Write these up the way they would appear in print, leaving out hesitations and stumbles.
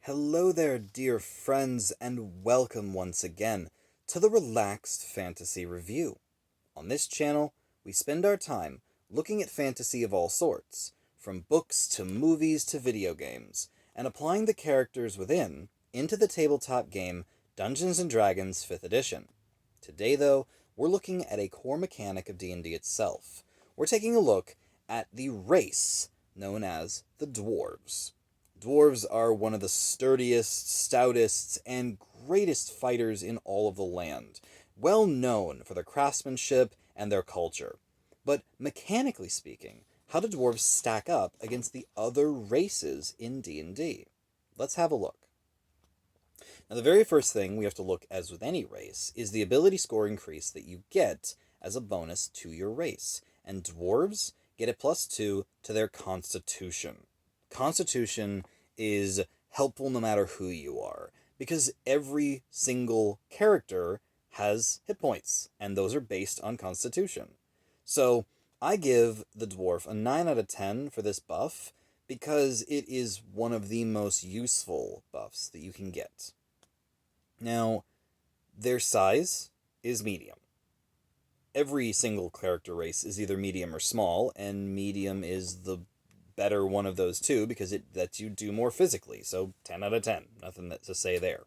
Hello there, dear friends, and welcome once again to the Relaxed Fantasy Review. On this channel, we spend our time looking at fantasy of all sorts, from books to movies to video games, and applying the characters within into the tabletop game Dungeons & Dragons 5th Edition. Today, though, we're looking at a core mechanic of D&D itself. We're taking a look at the race known as the Dwarves. Dwarves are one of the sturdiest, stoutest, and greatest fighters in all of the land, well known for their craftsmanship and their culture. But mechanically speaking, how do dwarves stack up against the other races in D&D? Let's have a look. Now, the very first thing we have to look, as with any race, is the ability score increase that you get as a bonus to your race. And dwarves get a +2 to their constitution. Constitution is helpful no matter who you are, because every single character has hit points, and those are based on constitution. So I give the dwarf a 9 out of 10 for this buff, because it is one of the most useful buffs that you can get. Now, their size is medium. Every single character race is either medium or small, and medium is the better one of those two because it lets you do more physically. So 10 out of 10. Nothing to say there.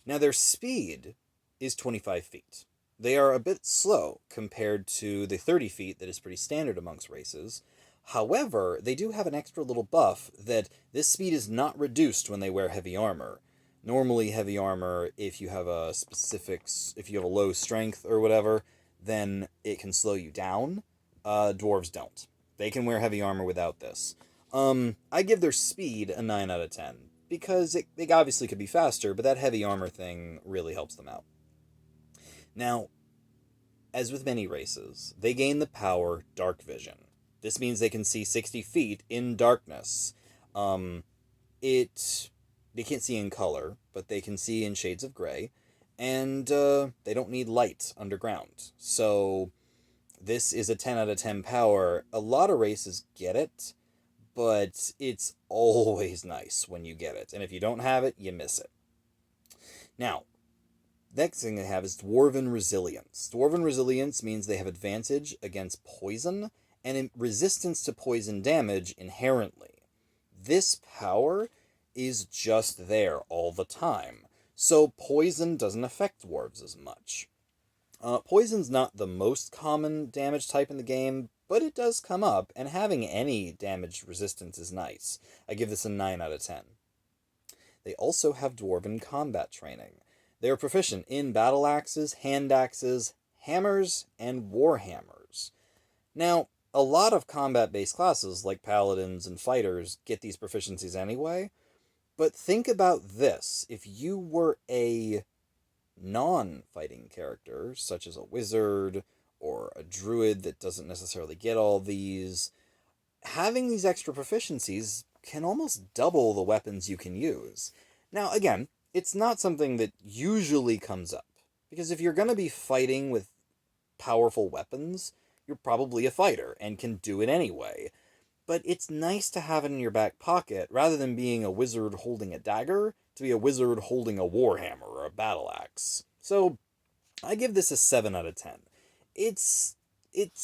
Now, their speed is 25 feet. They are a bit slow compared to the 30 feet that is pretty standard amongst races. However, they do have an extra little buff that this speed is not reduced when they wear heavy armor. Normally, heavy armor, if you have a low strength or whatever, then it can slow you down. Dwarves don't. They can wear heavy armor without this. I give their speed a 9 out of 10, because they obviously could be faster, but that heavy armor thing really helps them out. Now, as with many races, they gain the power Dark Vision. This means they can see 60 feet in darkness. They can't see in color, but they can see in shades of gray, and they don't need light underground. So this is a 10 out of 10 power. A lot of races get it, but it's always nice when you get it. And if you don't have it, you miss it. Now, next thing they have is Dwarven Resilience. Dwarven Resilience means they have advantage against poison and resistance to poison damage inherently. This power is just there all the time, so poison doesn't affect dwarves as much. Poison's not the most common damage type in the game, but it does come up, and having any damage resistance is nice. I give this a 9 out of 10. They also have Dwarven combat training. They are proficient in battle axes, hand axes, hammers, and warhammers. Now, a lot of combat-based classes, like paladins and fighters, get these proficiencies anyway, but think about this. If you were a non-fighting character, such as a wizard or a druid that doesn't necessarily get all these, having these extra proficiencies can almost double the weapons you can use. Now, again, it's not something that usually comes up, because if you're going to be fighting with powerful weapons, you're probably a fighter and can do it anyway. But it's nice to have it in your back pocket, rather than being a wizard holding a dagger, to be a wizard holding a warhammer or a battle axe. So, I give this a 7 out of 10. It's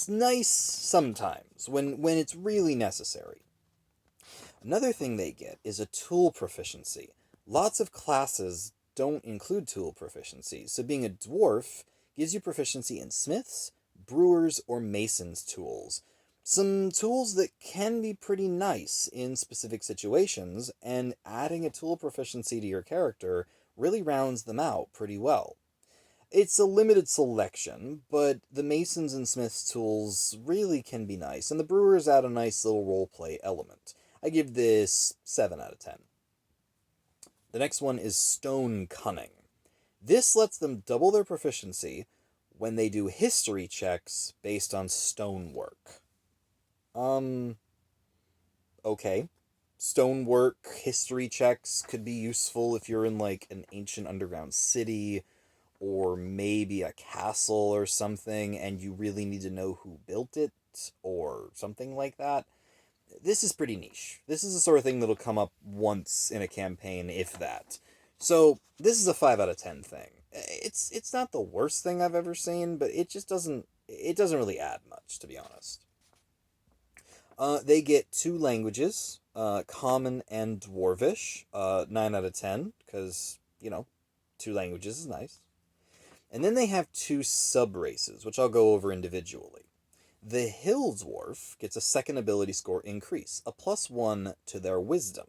nice sometimes, when it's really necessary. Another thing they get is a tool proficiency. Lots of classes don't include tool proficiency, so being a dwarf gives you proficiency in smiths, brewers, or masons' tools. Some tools that can be pretty nice in specific situations, and adding a tool proficiency to your character really rounds them out pretty well. It's a limited selection, but the masons and smiths tools really can be nice, and the brewers add a nice little roleplay element. I give this 7 out of 10. The next one is Stone Cunning. This lets them double their proficiency when they do history checks based on stonework. Okay. Stonework history checks could be useful if you're in, like, an ancient underground city, or maybe a castle or something, and you really need to know who built it, or something like that. this is pretty niche. This is the sort of thing that'll come up once in a campaign, if that. So this is a 5 out of 10 thing. It's not the worst thing I've ever seen, but it doesn't really add much, to be honest. They get 2 languages, Common and Dwarvish, 9 out of 10, because, 2 languages is nice. And then they have 2 sub-races, which I'll go over individually. The Hill Dwarf gets a second ability score increase, a +1 to their Wisdom.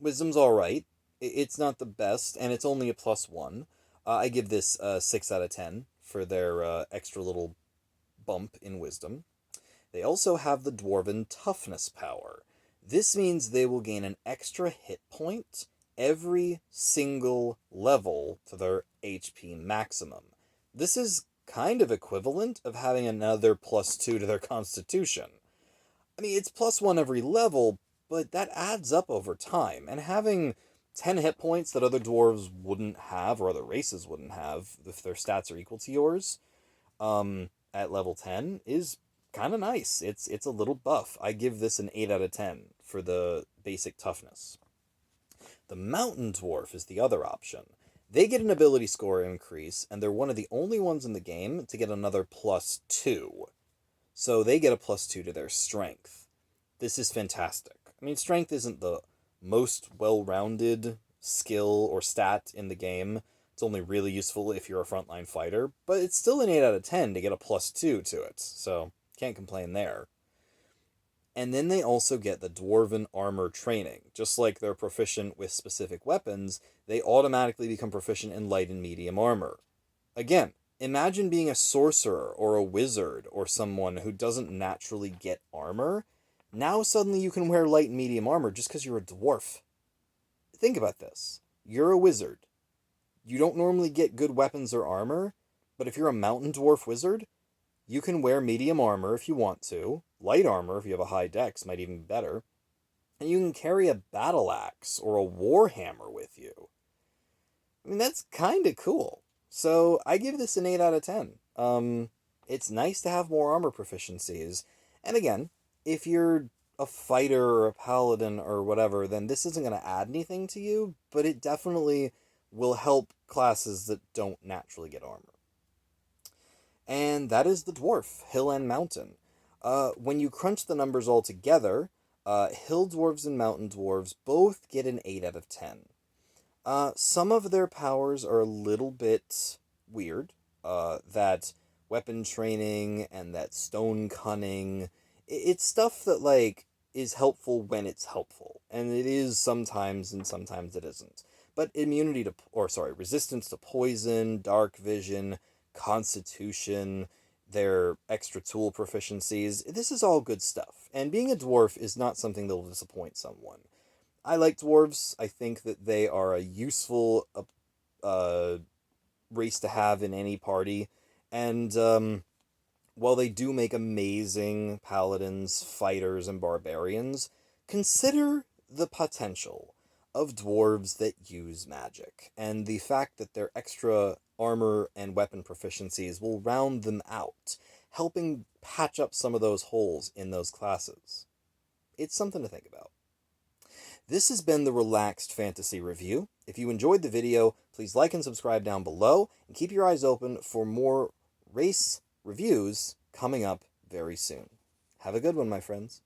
Wisdom's alright. It's not the best, and it's only a +1. I give this a 6 out of 10 for their extra little bump in Wisdom. They also have the Dwarven Toughness power. This means they will gain an extra hit point every single level to their HP maximum. This is kind of equivalent of having another +2 to their Constitution. I mean, it's +1 every level, but that adds up over time, and having 10 hit points that other dwarves wouldn't have, or other races wouldn't have, if their stats are equal to yours, at level 10, is kind of nice. It's a little buff. I give this an 8 out of 10 for the basic toughness. The Mountain Dwarf is the other option. They get an ability score increase, and they're one of the only ones in the game to get another +2. So they get a +2 to their strength. This is fantastic. I mean, strength isn't the most well-rounded skill or stat in the game. It's only really useful if you're a frontline fighter, but it's still an 8 out of 10 to get a +2 to it, so can't complain there. And then they also get the Dwarven Armor training. Just like they're proficient with specific weapons, they automatically become proficient in light and medium armor. Again, imagine being a sorcerer or a wizard or someone who doesn't naturally get armor. Now suddenly you can wear light and medium armor just because you're a dwarf. Think about this. You're a wizard. You don't normally get good weapons or armor, but if you're a mountain dwarf wizard, you can wear medium armor if you want to. Light armor, if you have a high dex, might even be better. And you can carry a battle axe or a warhammer with you. I mean, that's kind of cool. So I give this an 8 out of 10. It's nice to have more armor proficiencies. And again, if you're a fighter or a paladin or whatever, then this isn't going to add anything to you, but it definitely will help classes that don't naturally get armor. And that is the Dwarf, Hill and Mountain. When you crunch the numbers all together, Hill Dwarves and Mountain Dwarves both get an 8 out of 10. Some of their powers are a little bit weird. That weapon training and that stone cunning. It's stuff that, like, is helpful when it's helpful. And it is sometimes, and sometimes it isn't. But resistance to poison, dark vision, constitution, their extra tool proficiencies. This is all good stuff. And being a dwarf is not something that will disappoint someone. I like dwarves. I think that they are a useful race to have in any party. And while they do make amazing paladins, fighters, and barbarians, consider the potential of dwarves that use magic, and the fact that their extra armor and weapon proficiencies will round them out, helping patch up some of those holes in those classes. It's something to think about. This has been the Relaxed Fantasy Review. If you enjoyed the video, please like and subscribe down below, and keep your eyes open for more race reviews coming up very soon. Have a good one, my friends.